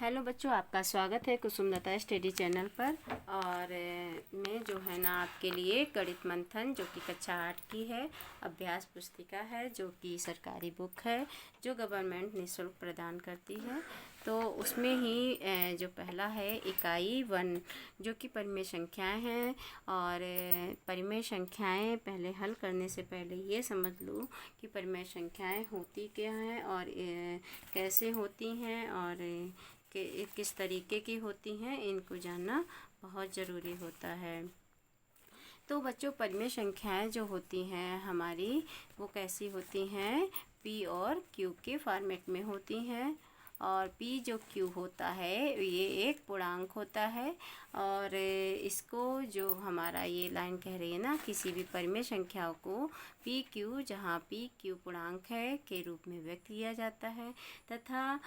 Hello बच्चों, आपका स्वागत है कुसुमलता स्टडी चैनल पर। और मैं जो है ना आपके लिए गणित मंथन जो कि कक्षा 8 की है, अभ्यास पुस्तिका है जो कि सरकारी बुक है जो गवर्नमेंट निःशुल्क प्रदान करती है। तो उसमें ही जो पहला है इकाई 1 जो कि परिमेय संख्याएं हैं। और परिमेय संख्याएं पहले हल करने से पहले ये समझ लो कि परिमेय संख्याएं होती क्या हैं और कैसे होती हैं और किस तरीके की होती हैं, इनको जानना बहुत ज़रूरी होता है। तो बच्चों, परिमेय संख्याएं जो होती हैं हमारी, वो कैसी होती हैं? पी और क्यू के फॉर्मेट में होती हैं। और पी जो क्यू होता है ये एक पूर्णांक होता है। और इसको जो हमारा ये लाइन कह रही है ना, किसी भी परिमेय संख्याओं को पी क्यू, जहाँ पी क्यू पूर्णांक है, के रूप में व्यक्त किया जाता है। तथा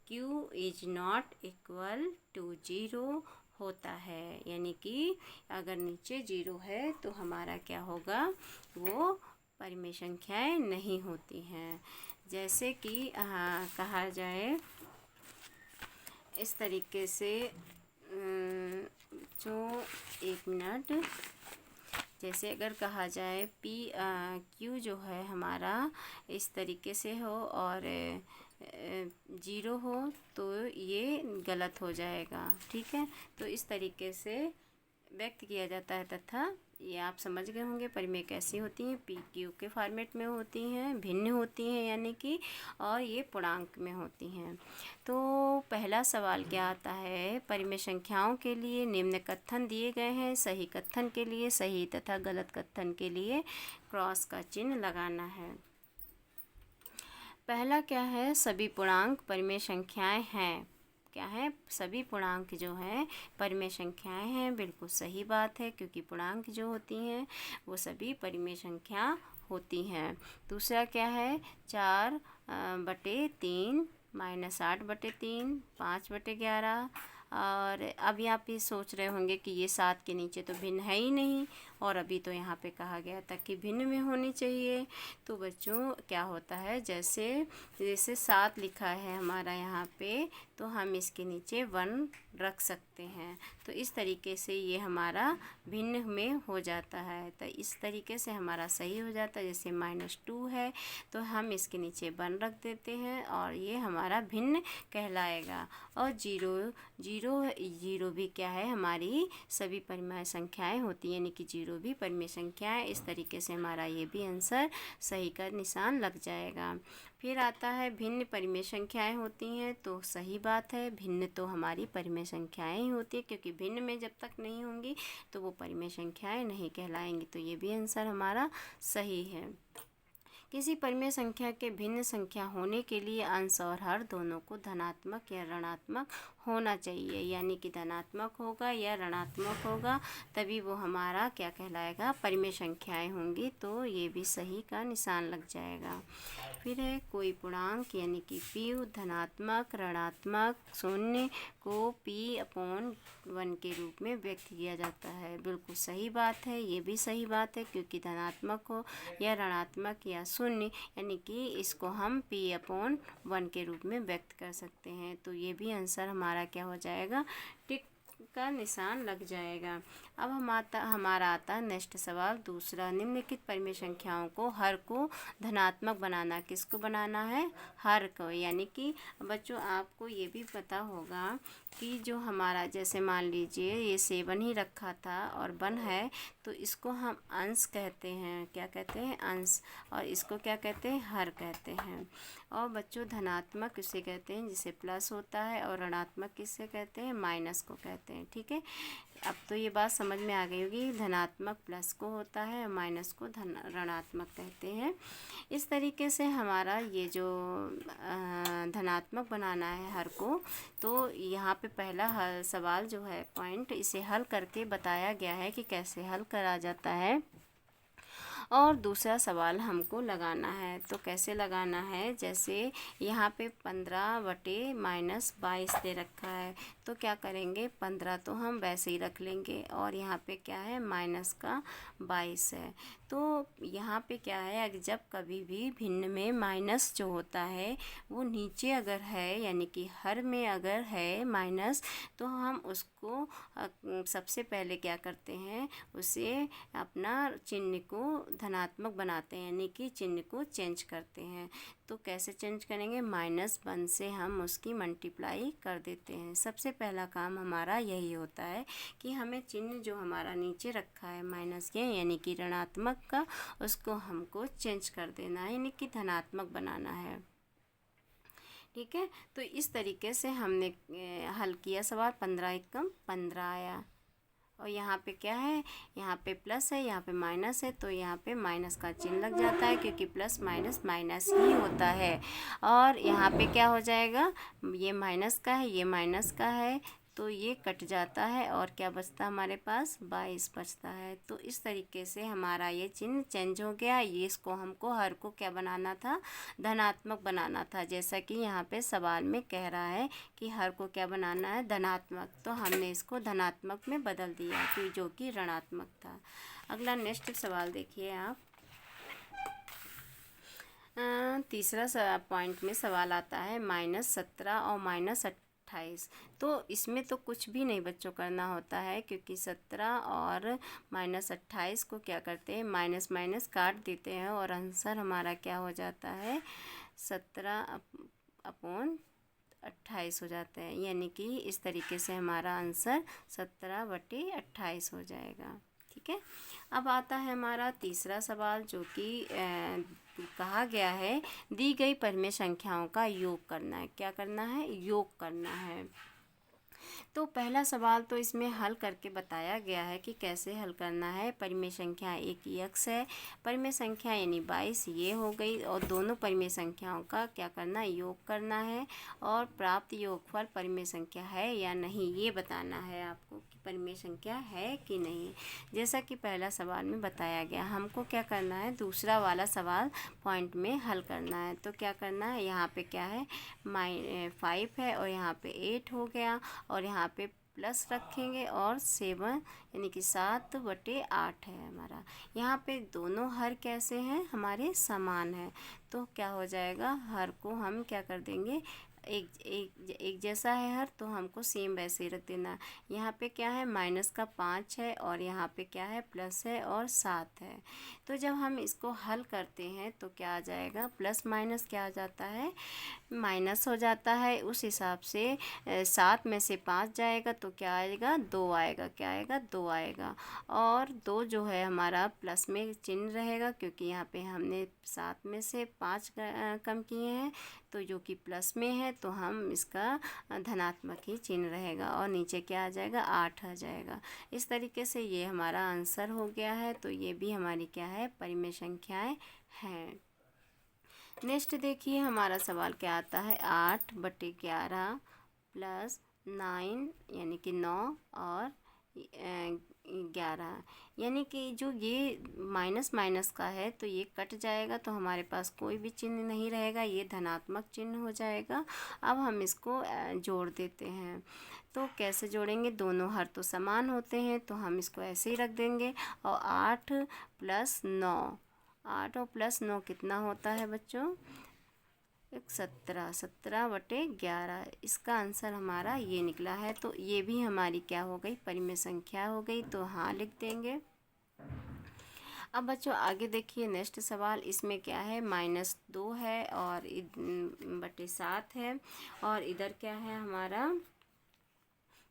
Q is not equal to 0 होता है। यानी कि अगर नीचे 0 है तो हमारा क्या होगा, वो परिमेय संख्याएं नहीं होती हैं। जैसे कि कहा जाए इस तरीके से, जो एक मिनट, जैसे अगर कहा जाए पी क्यू जो है हमारा इस तरीके से हो और 0 हो तो ये गलत हो जाएगा। ठीक है, तो इस तरीके से व्यक्त किया जाता है। तथा ये आप समझ गए होंगे परिमेय कैसी होती हैं, पी क्यू के फॉर्मेट में होती हैं, भिन्न होती हैं यानी कि, और ये पूर्णांक में होती हैं। तो पहला सवाल क्या आता है, परिमेय संख्याओं के लिए निम्न कथन दिए गए हैं। सही कथन के लिए सही तथा गलत कथन के लिए क्रॉस का चिन्ह लगाना है। पहला क्या है, सभी पूर्णांक परिमेय संख्याएं हैं। क्या है, सभी पूर्णांक जो हैं परिमेय संख्याएं हैं। बिल्कुल सही बात है, क्योंकि पूर्णांक जो होती हैं वो सभी परिमेय संख्या होती हैं। दूसरा क्या है, 4/3 -8/3 5/11। और अभी आप ये सोच रहे होंगे कि ये 7 के नीचे तो भिन्न है ही नहीं, और अभी तो यहाँ पे कहा गया था कि भिन्न में होनी चाहिए। तो बच्चों क्या होता है, जैसे जैसे 7 लिखा है हमारा यहाँ पे, तो हम इसके नीचे 1 रख सकते हैं। तो इस तरीके से ये हमारा भिन्न में हो जाता है। तो इस तरीके से हमारा सही हो जाता है। जैसे -2 है तो हम इसके नीचे 1 रख देते हैं और ये हमारा भिन्न कहलाएगा। और 0 भी क्या है, हमारी सभी परिमेय संख्याएं होती हैं, यानी कि 0 भी परिमेय संख्याएं। इस तरीके से हमारा ये भी आंसर सही का निशान लग जाएगा। फिर आता है भिन्न परिमेय संख्याएं होती हैं। तो सही बात है, भिन्न तो हमारी परिमेय संख्याएं ही होती है, क्योंकि भिन्न में जब तक नहीं होंगी तो वो परिमेय संख्याएं नहीं कहलाएंगी। तो ये भी आंसर हमारा सही है। किसी परिमेय संख्या के भिन्न संख्या होने के लिए अंश और हर दोनों को धनात्मक या ऋणात्मक होना चाहिए। यानी कि धनात्मक होगा या ऋणात्मक होगा, तभी वो हमारा क्या कहलाएगा, परिमेय संख्याएं होंगी। तो ये भी सही का निशान लग जाएगा। फिर है कोई पूर्णांक यानी कि पी धनात्मक, ऋणात्मक, शून्य को P/1 के रूप में व्यक्त किया जाता है। बिल्कुल सही बात है, ये भी सही बात है, क्योंकि धनात्मक हो या ऋणात्मक या शून्य, यानी कि इसको हम P/1 के रूप में व्यक्त कर सकते हैं। तो ये भी आंसर हमारा क्या हो जाएगा, टिक का निशान लग जाएगा। अब हमारा आता है नेक्स्ट सवाल दूसरा, निम्नलिखित परिमेय संख्याओं को हर को धनात्मक बनाना। किसको बनाना है, हर को। यानी कि बच्चों आपको ये भी पता होगा कि जो हमारा, जैसे मान लीजिए ये 7 ही रखा था और 1 है, तो इसको हम अंश कहते हैं। क्या कहते हैं, अंश। और इसको क्या कहते हैं, हर कहते हैं। और बच्चों धनात्मक किसे कहते हैं, जिसे प्लस होता है, और ऋणात्मक किसे कहते हैं, माइनस को कहते हैं। ठीक है, अब तो ये बात समझ में आ गई होगी, धनात्मक प्लस को होता है, माइनस को ऋणात्मक कहते हैं। इस तरीके से हमारा ये जो धनात्मक बनाना है हर को, तो यहाँ पे पहला सवाल जो है पॉइंट, इसे हल करके बताया गया है कि कैसे हल करा जाता है। और दूसरा सवाल हमको लगाना है। तो कैसे लगाना है, जैसे यहाँ पे 15/-22 दे रखा है, तो क्या करेंगे, 15 तो हम वैसे ही रख लेंगे और यहाँ पे क्या है माइनस का 22 है। तो यहाँ पे क्या है, जब कभी भी भिन्न में माइनस जो होता है वो नीचे अगर है, यानी कि हर में अगर है माइनस, तो हम उसको सबसे पहले क्या करते हैं, उसे अपना चिन्ह को धनात्मक बनाते हैं, यानी कि चिन्ह को चेंज करते हैं। तो कैसे चेंज करेंगे, -1 से हम उसकी मल्टीप्लाई कर देते हैं। सबसे पहला काम हमारा यही होता है कि हमें चिन्ह जो हमारा नीचे रखा है माइनस के, यानी कि ऋणात्मक का, उसको हमको चेंज कर देना है, यानी कि धनात्मक बनाना है। ठीक है, तो इस तरीके से हमने हल किया सवाल। 15×1 = 15 आया। और यहाँ पे क्या है, यहाँ पे प्लस है, यहाँ पे माइनस है, तो यहाँ पे माइनस का चिन्ह लग जाता है, क्योंकि प्लस माइनस माइनस ही होता है। और यहाँ पे क्या हो जाएगा, ये माइनस का है, ये माइनस का है, तो ये कट जाता है और क्या बचता है हमारे पास, 22 बचता है। तो इस तरीके से हमारा ये चिन्ह चेंज हो गया। ये इसको हमको हर को क्या बनाना था, धनात्मक बनाना था, जैसा कि यहाँ पे सवाल में कह रहा है कि हर को क्या बनाना है, धनात्मक। तो हमने इसको धनात्मक में बदल दिया, तो जो कि ऋणात्मक था। अगला नेक्स्ट सवाल देखिए आप। तीसरा पॉइंट में सवाल आता है -17 और -28। तो इसमें तो कुछ भी नहीं बच्चों करना होता है, क्योंकि 17 और -28 को क्या करते हैं, माइनस माइनस काट देते हैं और आंसर हमारा क्या हो जाता है, 17/28 हो जाता है। यानी कि इस तरीके से हमारा आंसर 17/28 हो जाएगा। ठीक है, अब आता है हमारा तीसरा सवाल, जो कि कहा गया है दी गई परिमेय संख्याओं का योग करना है। क्या करना है, योग करना है। तो पहला सवाल तो इसमें हल करके बताया गया है कि कैसे हल करना है। परिमेय संख्या एक x है, परिमेय संख्या यानी 22 ये हो गई, और दोनों परिमेय संख्याओं का क्या करना है, योग करना है, और प्राप्त योगफल परिमेय संख्या है या नहीं ये बताना है आपको कि परिमेय संख्या है कि नहीं। जैसा कि पहला सवाल में बताया गया, हमको क्या करना है, दूसरा वाला सवाल पॉइंट में हल करना है। तो क्या करना है, यहाँ पे क्या है, 5 है और यहाँ पे 8 हो गया, और यहाँ पे प्लस रखेंगे और 7 यानी कि 7/8 है हमारा। यहाँ पे दोनों हर कैसे हैं, हमारे समान है। तो क्या हो जाएगा, हर को हम क्या कर देंगे, एक जैसा है हर, तो हमको सेम वैसे ही रख देना। यहाँ पे क्या है, -5 है और यहाँ पे क्या है, प्लस है और 7 है। तो जब हम इसको हल करते हैं तो क्या आ जाएगा, प्लस माइनस क्या आ जाता है, माइनस हो जाता है। उस हिसाब से 7 में से 5 जाएगा तो क्या आएगा, 2 आएगा। क्या आएगा, 2 आएगा। और 2 जो है हमारा प्लस में चिन्ह रहेगा, क्योंकि यहाँ पे हमने 7 में से 5 कम किए हैं, तो जो कि प्लस में है, तो हम इसका धनात्मक ही चिन्ह रहेगा, और नीचे क्या आ जाएगा, 8 आ जाएगा। इस तरीके से ये हमारा आंसर हो गया है। तो ये भी हमारी क्या है, परिमेय संख्याएं हैं। नेक्स्ट देखिए हमारा सवाल क्या आता है, 8/11 + 9 यानी कि 9 और 11, यानी कि जो ये माइनस माइनस का है तो ये कट जाएगा, तो हमारे पास कोई भी चिन्ह नहीं रहेगा, ये धनात्मक चिन्ह हो जाएगा। अब हम इसको जोड़ देते हैं। तो कैसे जोड़ेंगे, दोनों हर तो समान होते हैं, तो हम इसको ऐसे ही रख देंगे। और 8 + 9, 8 और +9 कितना होता है बच्चों, 17/11। इसका आंसर हमारा ये निकला है। तो ये भी हमारी क्या हो गई, परिमेय संख्या हो गई, तो हाँ लिख देंगे। अब बच्चों आगे देखिए नेक्स्ट सवाल, इसमें क्या है, -2 है और 7 है, और इधर क्या है हमारा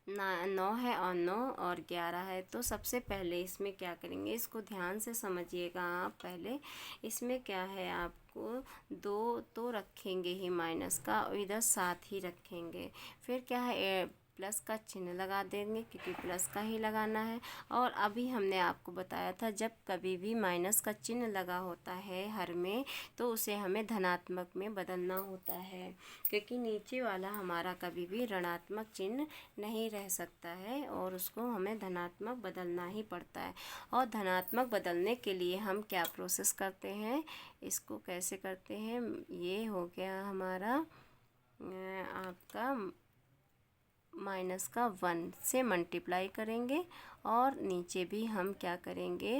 9 है और 9 और 11 है। तो सबसे पहले इसमें क्या करेंगे, इसको ध्यान से समझिएगा आप। पहले इसमें क्या है, आपको 2 तो रखेंगे ही माइनस का, और इधर 7 ही रखेंगे। फिर क्या है, प्लस का चिन्ह लगा देंगे क्योंकि प्लस का ही लगाना है। और अभी हमने आपको बताया था जब कभी भी माइनस का चिन्ह लगा होता है हर में तो उसे हमें धनात्मक में बदलना होता है, क्योंकि नीचे वाला हमारा कभी भी ऋणात्मक चिन्ह नहीं रह सकता है और उसको हमें धनात्मक बदलना ही पड़ता है। और धनात्मक बदलने के लिए हम क्या प्रोसेस करते हैं, इसको कैसे करते हैं, ये हो गया हमारा आपका माइनस का 1 से मल्टीप्लाई करेंगे और नीचे भी हम क्या करेंगे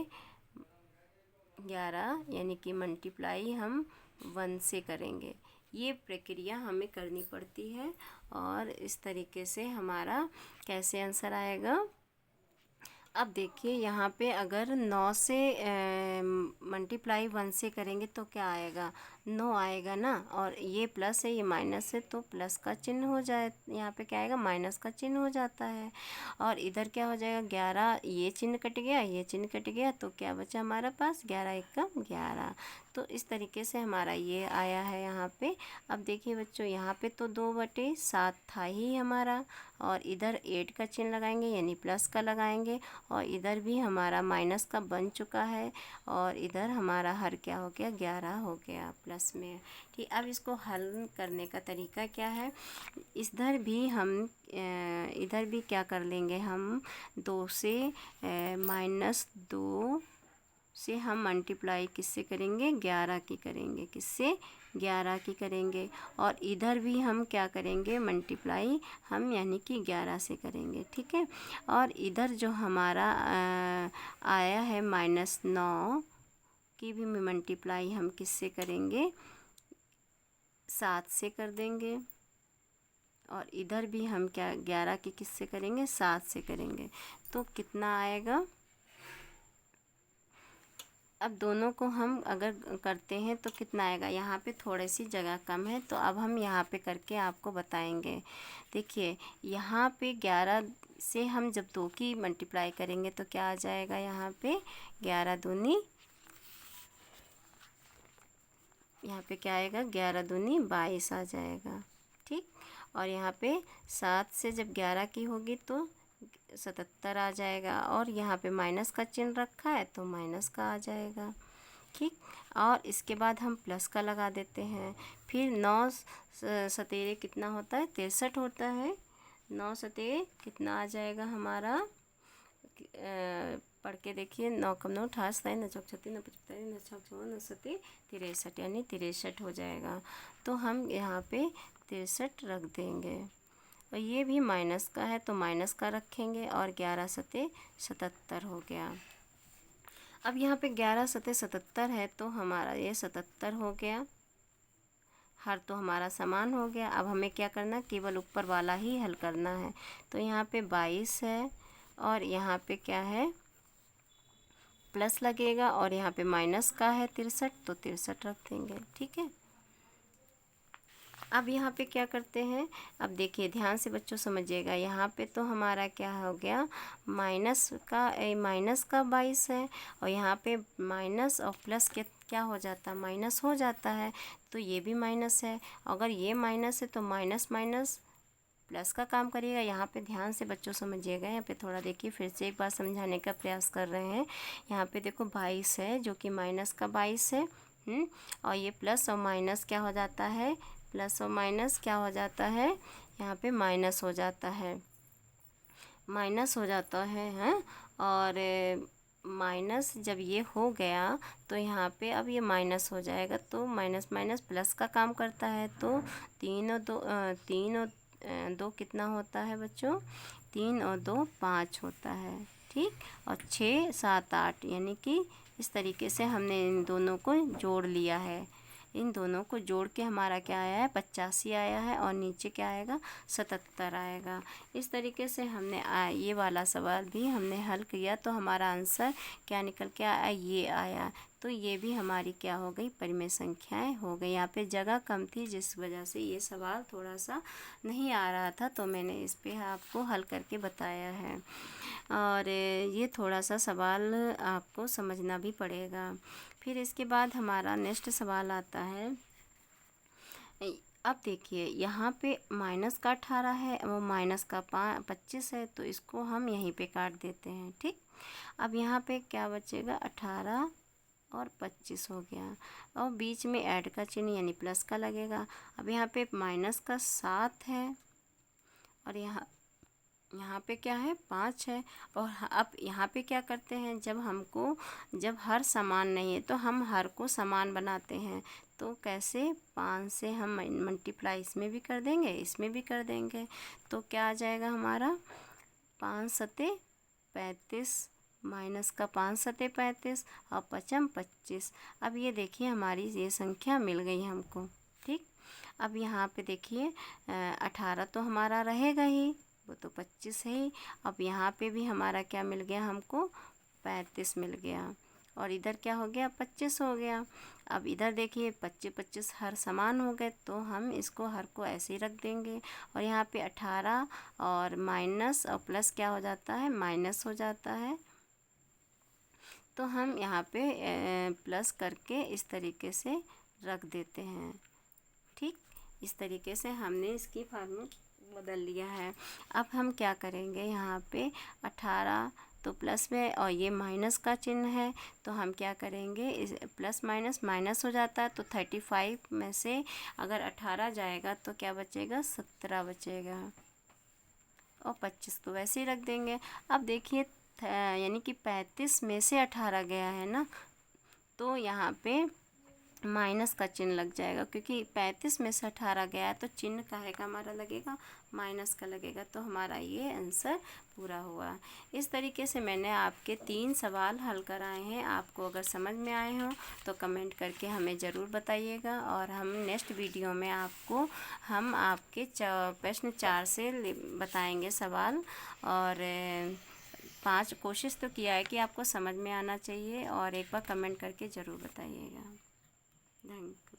11 यानी कि मल्टीप्लाई हम 1 से करेंगे। ये प्रक्रिया हमें करनी पड़ती है और इस तरीके से हमारा कैसे आंसर आएगा। अब देखिए यहाँ पे अगर 9 से मल्टीप्लाई 1 से करेंगे तो क्या आएगा, 9 आएगा ना, और ये प्लस है ये माइनस है तो प्लस का चिन्ह हो जाए, यहाँ पे क्या आएगा माइनस का चिन्ह हो जाता है। और इधर क्या हो जाएगा 11, ये चिन्ह कट गया ये चिन्ह कट गया तो क्या बचा हमारा पास 11 एक का 11। तो इस तरीके से हमारा ये आया है यहाँ पे। अब देखिए बच्चों यहाँ पे तो 2/7 था ही हमारा, और इधर 8 का चिन्ह लगाएंगे यानी प्लस का लगाएंगे, और इधर भी हमारा माइनस का बन चुका है और इधर हमारा हर क्या हो गया 11 हो गया प्लस में। ठीक, अब इसको हल करने का तरीका क्या है, इधर भी हम इधर भी क्या कर लेंगे हम 2 से -2 से हम मल्टीप्लाई किससे करेंगे 11 की करेंगे, किससे 11 की करेंगे, और इधर भी हम क्या करेंगे मल्टीप्लाई हम यानी कि 11 से करेंगे। ठीक है, और इधर जो हमारा आया है -9 की भी मल्टीप्लाई हम किससे करेंगे 7 से कर देंगे, और इधर भी हम क्या 11 की किससे करेंगे 7 से करेंगे। तो कितना आएगा, अब दोनों को हम अगर करते हैं तो कितना आएगा, यहाँ पे थोड़ी सी जगह कम है तो अब हम यहाँ पे करके आपको बताएंगे। देखिए यहाँ पे 11 से हम जब 2 की मल्टीप्लाई करेंगे तो क्या आ जाएगा, यहाँ पे 11 दूनी, यहाँ पे क्या आएगा 11 दूनी 22 आ जाएगा। ठीक, और यहाँ पे 7 से जब 11 की होगी तो 77 आ जाएगा, और यहाँ पे माइनस का चिन्ह रखा है तो माइनस का आ जाएगा। ठीक, और इसके बाद हम प्लस का लगा देते हैं। फिर 9 सतेरे कितना होता है 63 होता है, 9 सतेरे कितना आ जाएगा हमारा, पढ़ के देखिए 9 कम 9 अठास न चौक 36 न 55 न छक 54 न सते 63 यानी 63 हो जाएगा। तो हम यहाँ पे 63 रख देंगे, और ये भी माइनस का है तो माइनस का रखेंगे, और 11 सते 77 हो गया। अब यहाँ पे 11 सते 77 है तो हमारा ये 77 हो गया, हर तो हमारा समान हो गया। अब हमें क्या करना है, केवल ऊपर वाला ही हल करना है। तो यहाँ पे 22 है और यहाँ पे क्या है प्लस लगेगा, और यहाँ पे माइनस का है 63 तो 63 रख देंगे। ठीक है, अब यहाँ पे क्या करते हैं, अब देखिए ध्यान से बच्चों समझिएगा, यहाँ पे तो हमारा क्या हो गया माइनस का 22 है, और यहाँ पे माइनस और प्लस के क्या हो जाता है माइनस हो जाता है, तो ये भी माइनस है। अगर ये माइनस है तो माइनस माइनस प्लस का काम करिएगा। यहाँ पे ध्यान से बच्चों समझिएगा, यहाँ पे थोड़ा देखिए फिर से एक बार समझाने का प्रयास कर रहे हैं। यहाँ पे देखो 22 है जो कि माइनस का 22 है, और ये प्लस और माइनस क्या हो जाता है, प्लस और माइनस क्या हो जाता है, यहाँ पे माइनस हो जाता है, माइनस हो जाता है हैं। और माइनस जब ये हो गया तो यहाँ पे अब ये माइनस हो जाएगा, तो माइनस माइनस प्लस का काम करता है। तो 3 और 2 कितना होता है बच्चों, 3 और 2 5 होता है। ठीक, और 6 7 8 यानी कि इस तरीके से हमने इन दोनों को जोड़ लिया है। इन दोनों को जोड़ के हमारा क्या आया है 85 आया है, और नीचे क्या आएगा 77 आएगा। इस तरीके से हमने ये वाला सवाल भी हमने हल किया तो हमारा आंसर क्या निकल के आया, ये आया। तो ये भी हमारी क्या हो गई परिमेय संख्याएं हो गई। यहाँ पे जगह कम थी जिस वजह से ये सवाल थोड़ा सा नहीं आ रहा था, तो मैंने इस पे आपको हल करके बताया है। और ये थोड़ा सा सवाल आपको समझना भी पड़ेगा। फिर इसके बाद हमारा नेक्स्ट सवाल आता है, अब देखिए यहाँ पे माइनस का 18 है, वो माइनस का 25 है, तो इसको हम यहीं पे काट देते हैं। ठीक, अब यहाँ पे क्या बचेगा, 18 और 25 हो गया, और बीच में ऐड का चिन्ह यानी प्लस का लगेगा। अब यहाँ पे माइनस का 7 है, और यहाँ पे क्या है, 5 है। और अब यहाँ पे क्या करते हैं, जब हर समान नहीं है तो हम हर को समान बनाते हैं। तो कैसे, 5 से हम मल्टीप्लाई इसमें भी कर देंगे, इसमें भी कर देंगे, तो क्या आ जाएगा हमारा, 5 सते 35, माइनस का 5 सते 35 और पचम 25। अब ये देखिए हमारी ये संख्या मिल गई हमको। ठीक, अब यहाँ पे देखिए 18 तो हमारा रहेगा ही, वो तो 25 है ही। अब यहाँ पे भी हमारा क्या मिल गया हमको, 35 मिल गया, और इधर क्या हो गया, 25 हो गया। अब इधर देखिए 25 हर समान हो गए, तो हम इसको हर को ऐसे ही रख देंगे, और यहाँ पे 18 और माइनस और प्लस क्या हो जाता है, माइनस हो जाता है, तो हम यहाँ पे प्लस करके इस तरीके से रख देते हैं। ठीक, इस तरीके से हमने इसकी फार्मूला बदल लिया है। अब हम क्या करेंगे, यहाँ पे 18 तो प्लस में और ये माइनस का चिन्ह है, तो हम क्या करेंगे, इस प्लस माइनस माइनस हो जाता है, तो 35 में से अगर 18 जाएगा तो क्या बचेगा, 17 बचेगा, और 25 तो वैसे ही रख देंगे। अब देखिए यानी कि 35 में से 18 गया है ना, तो यहाँ पे माइनस का चिन्ह लग जाएगा, क्योंकि 35 में से 18 गया है, तो चिन्ह काहे का हमारा लगेगा, माइनस का लगेगा, तो हमारा ये आंसर पूरा हुआ। इस तरीके से मैंने आपके 3 सवाल हल कराए हैं। आपको अगर समझ में आए हों तो कमेंट करके हमें ज़रूर बताइएगा, और हम नेक्स्ट वीडियो में हम आपके प्रश्न 4 से बताएंगे सवाल, और 5 कोशिश तो किया है कि आपको समझ में आना चाहिए, और एक बार कमेंट करके ज़रूर बताइएगा। Thank you.